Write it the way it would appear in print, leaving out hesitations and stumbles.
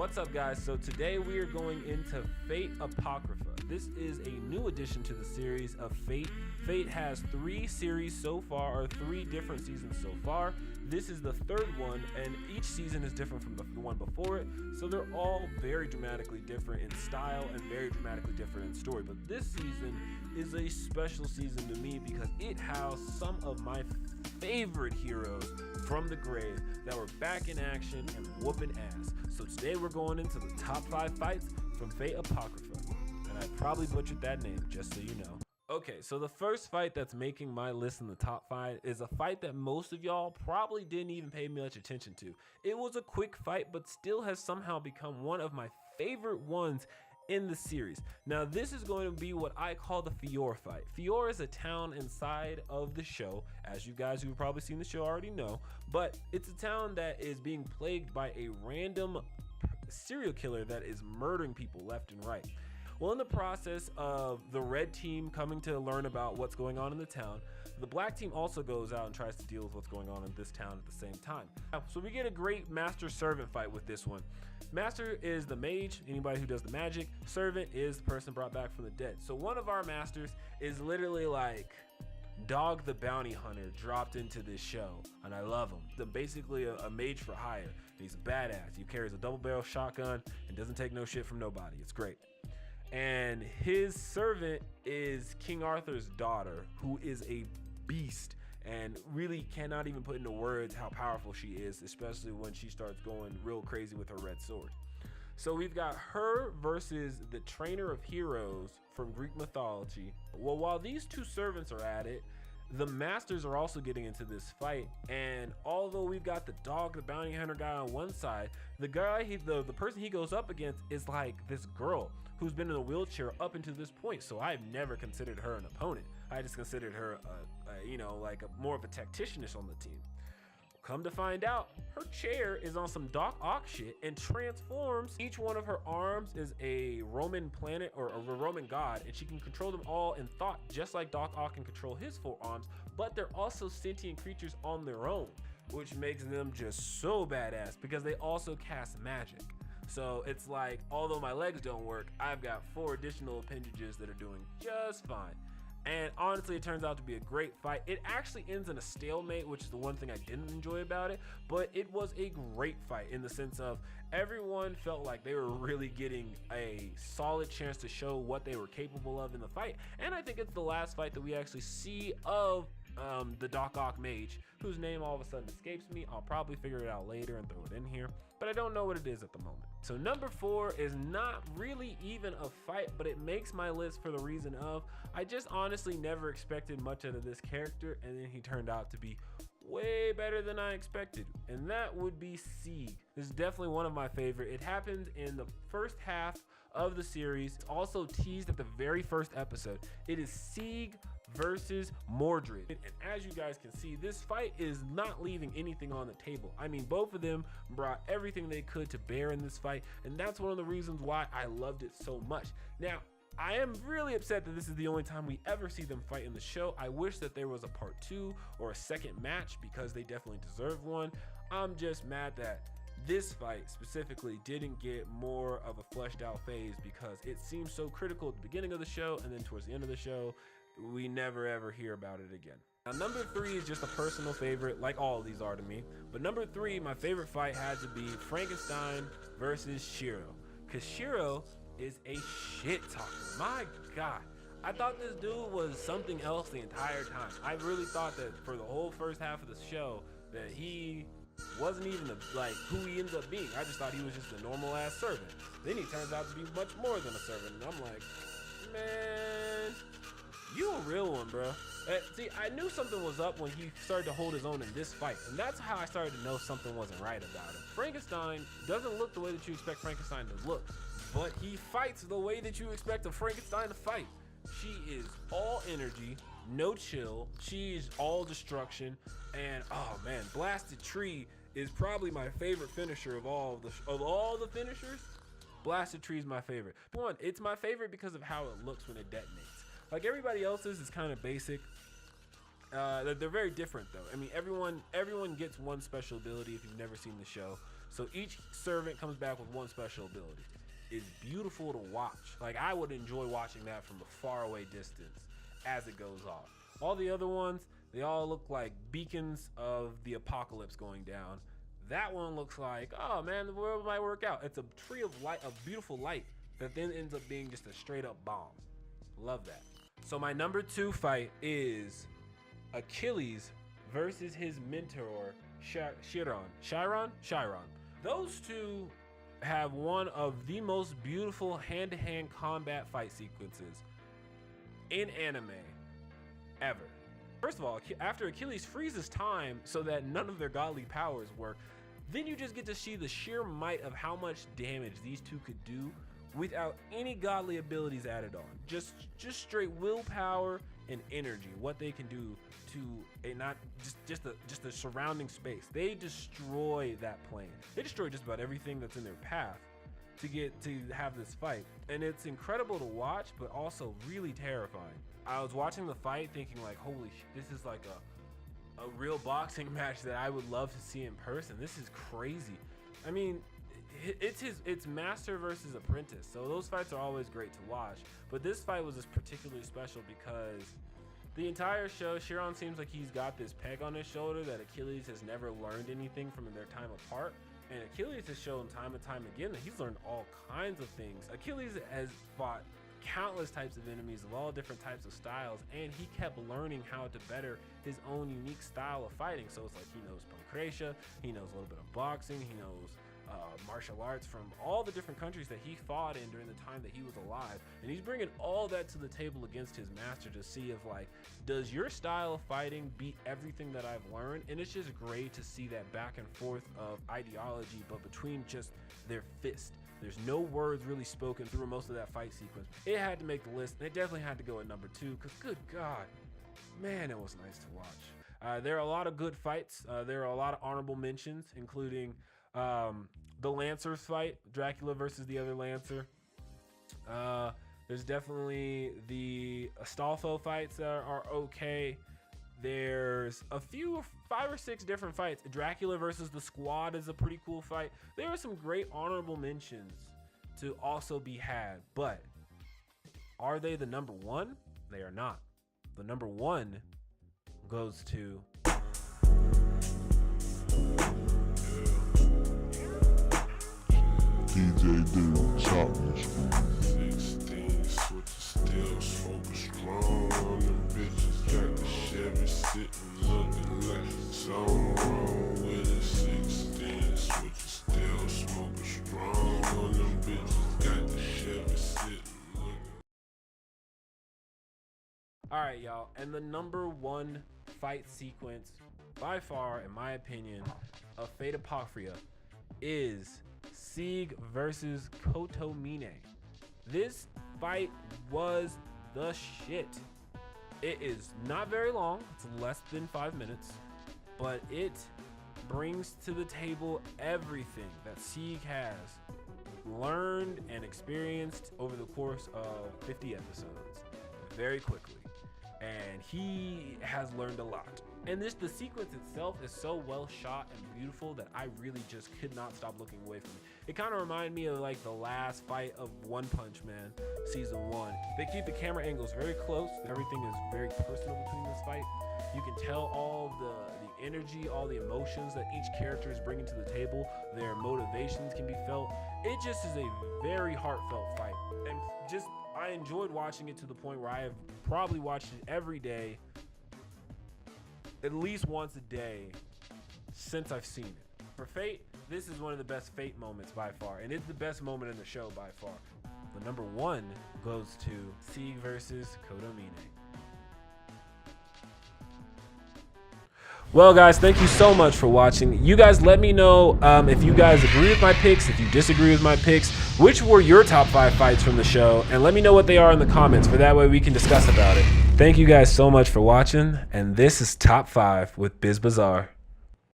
What's up, guys? So today we are going into Fate Apocrypha. This is a new addition to the series of Fate. Fate has 3 series so far, or 3 different seasons so far. This is the 3rd one, and each season is different from the one before it. So they're all very dramatically different in style and very dramatically different in story. But this season is a special season to me because it housed some of my favorite heroes from the grave that were back in action and whooping ass. So today we're going into the top 5 fights from Fate Apocrypha, and I probably butchered that name, just so you know. Okay, so the first fight that's making my list in the top 5 is a fight that most of y'all probably didn't even pay much attention to. It was a quick fight, but still has somehow become one of my favorite ones in the series. Now this is going to be what I call the Fior fight. Fior is a town inside of the show, as you guys who've probably seen the show already know, but it's a town that is being plagued by a random serial killer that is murdering people left and right. Well, in the process of the red team coming to learn about what's going on in the town, the black team also goes out and tries to deal with what's going on in this town at the same time. So we get a great master-servant fight with this one. Master is the mage, anybody who does the magic. Servant is the person brought back from the dead. So one of our masters is literally like Dog the Bounty Hunter dropped into this show, and I love him. He's basically a mage for hire, and he's a badass. He carries a double-barrel shotgun and doesn't take no shit from nobody. It's great. And his servant is King Arthur's daughter, who is a beast and really cannot even put into words how powerful she is, especially when she starts going real crazy with her red sword. So we've got her versus the trainer of heroes from Greek mythology. Well, while these 2 servants are at it, the masters are also getting into this fight, and although we've got the Dog the Bounty Hunter guy on one side, the guy the person he goes up against is like this girl who's been in a wheelchair up until this point. So I've never considered her an opponent. I just considered her more of a tacticianist on the team. Come to find out, her chair is on some Doc Ock shit and transforms. Each one of her arms is a Roman planet or a Roman god, and she can control them all in thought, just like Doc Ock can control his 4 arms, but they're also sentient creatures on their own, which makes them just so badass because they also cast magic. So it's like, although my legs don't work, I've got 4 additional appendages that are doing just fine. And honestly, it turns out to be a great fight. It actually ends in a stalemate, which is the one thing I didn't enjoy about it, but it was a great fight in the sense of everyone felt like they were really getting a solid chance to show what they were capable of in the fight. And I think it's the last fight that we actually see of the Doc Ock mage, whose name all of a sudden escapes me. I'll probably figure it out later and throw it in here, but I don't know what it is at the moment. So number 4 is not really even a fight, but it makes my list for the reason of I just honestly never expected much out of this character, and then he turned out to be way better than I expected, and that would be Sieg. This is definitely one of my favorite. It happened in the first half of the series. It's also teased at the very first episode. It is Sieg versus Mordred, and as you guys can see, this fight is not leaving anything on the table. I mean, both of them brought everything they could to bear in this fight, and that's one of the reasons why I loved it so much. Now, I am really upset that this is the only time we ever see them fight in the show. I wish that there was a part 2 or a second match because they definitely deserve one. I'm just mad that this fight specifically didn't get more of a fleshed out phase because it seems so critical at the beginning of the show, and then towards the end of the show, we never ever hear about it again. Now number 3 is just a personal favorite, like all of these are to me, but number 3, my favorite fight had to be Frankenstein versus Shiro, because Shiro is a shit talker. My god, I thought this dude was something else the entire time. I really thought that for the whole first half of the show that he wasn't even who he ends up being. I just thought he was just a normal ass servant. Then he turns out to be much more than a servant, and I'm like, man, you a real one, bro. See, I knew something was up when he started to hold his own in this fight, and that's how I started to know something wasn't right about him. Frankenstein doesn't look the way that you expect Frankenstein to look, but he fights the way that you expect a Frankenstein to fight. She is all energy, no chill. She's all destruction, and oh man, Blasted Tree is probably my favorite finisher of all the finishers. Blasted Tree is my favorite. One, it's my favorite because of how it looks when it detonates. Like everybody else's is kind of basic. They're very different though. I mean, everyone gets one special ability if you've never seen the show. So each servant comes back with one special ability. It's beautiful to watch. Like, I would enjoy watching that from a faraway distance as it goes off. All the other ones, they all look like beacons of the apocalypse going down. That one looks like, oh man, the world might work out. It's a tree of light, a beautiful light that then ends up being just a straight up bomb. Love that. So my number 2 fight is Achilles versus his mentor, Chiron. Those two have one of the most beautiful hand-to-hand combat fight sequences in anime ever. First of all, after Achilles freezes time so that none of their godly powers work, then you just get to see the sheer might of how much damage these two could do without any godly abilities added on. Just straight willpower and energy, what they can do to just the surrounding space. They destroy that plane. They destroy just about everything that's in their path to get to have this fight. And it's incredible to watch, but also really terrifying. I was watching the fight thinking like, holy shit, this is like a real boxing match that I would love to see in person. This is crazy. I mean, it's master versus apprentice, so those fights are always great to watch, but this fight was just particularly special because the entire show, Chiron seems like he's got this peg on his shoulder that Achilles has never learned anything from their time apart, and Achilles has shown time and time again that he's learned all kinds of things. Achilles has fought countless types of enemies of all different types of styles, and he kept learning how to better his own unique style of fighting. So it's like he knows Pancratia, he knows a little bit of boxing, he knows martial arts from all the different countries that he fought in during the time that he was alive, and he's bringing all that to the table against his master to see if, like, does your style of fighting beat everything that I've learned? And it's just great to see that back and forth of ideology, but between just their fist. There's no words really spoken through most of that fight sequence. It had to make the list, and it definitely had to go at number 2 because, good God, man, it was nice to watch. There are a lot of good fights. There are a lot of honorable mentions, including the Lancers fight, Dracula versus the other Lancer. There's definitely the Astolfo fights that are okay. There's a few, 5 or 6 different fights. Dracula versus the Squad is a pretty cool fight. There are some great honorable mentions to also be had, but are they the number 1? They are not. The number 1 goes to DJ Dude, chop me screw. 16 switches, still smoking strong. Them bitches got the Chevy sitting looking like something wrong with it. 16 switches, still smoking strong. Them bitches got the Chevy sitting looking. Alright, y'all, and the number 1 fight sequence by far, in my opinion, of Fate Apocrypha is Sieg versus Kotomine. This fight was the shit. It is not very long, it's less than 5 minutes, but it brings to the table everything that Sieg has learned and experienced over the course of 50 episodes very quickly. And he has learned a lot. And the sequence itself is so well shot and beautiful that I really just could not stop looking away from it. It kind of reminded me of like the last fight of One Punch Man season 1. They keep the camera angles very close. Everything is very personal between this fight. You can tell all the energy, all the emotions that each character is bringing to the table. Their motivations can be felt. It just is a very heartfelt fight. And just, I enjoyed watching it to the point where I have probably watched it every day, at least once a day since I've seen it. For Fate, this is one of the best Fate moments by far, and it's the best moment in the show by far. The number 1 goes to Sieg versus Kotomine. Well, guys, thank you so much for watching. You guys let me know if you guys agree with my picks, if you disagree with my picks, which were your top 5 fights from the show, and let me know what they are in the comments, for that way we can discuss about it. Thank you guys so much for watching, and this is Top 5 with Biz BZAR.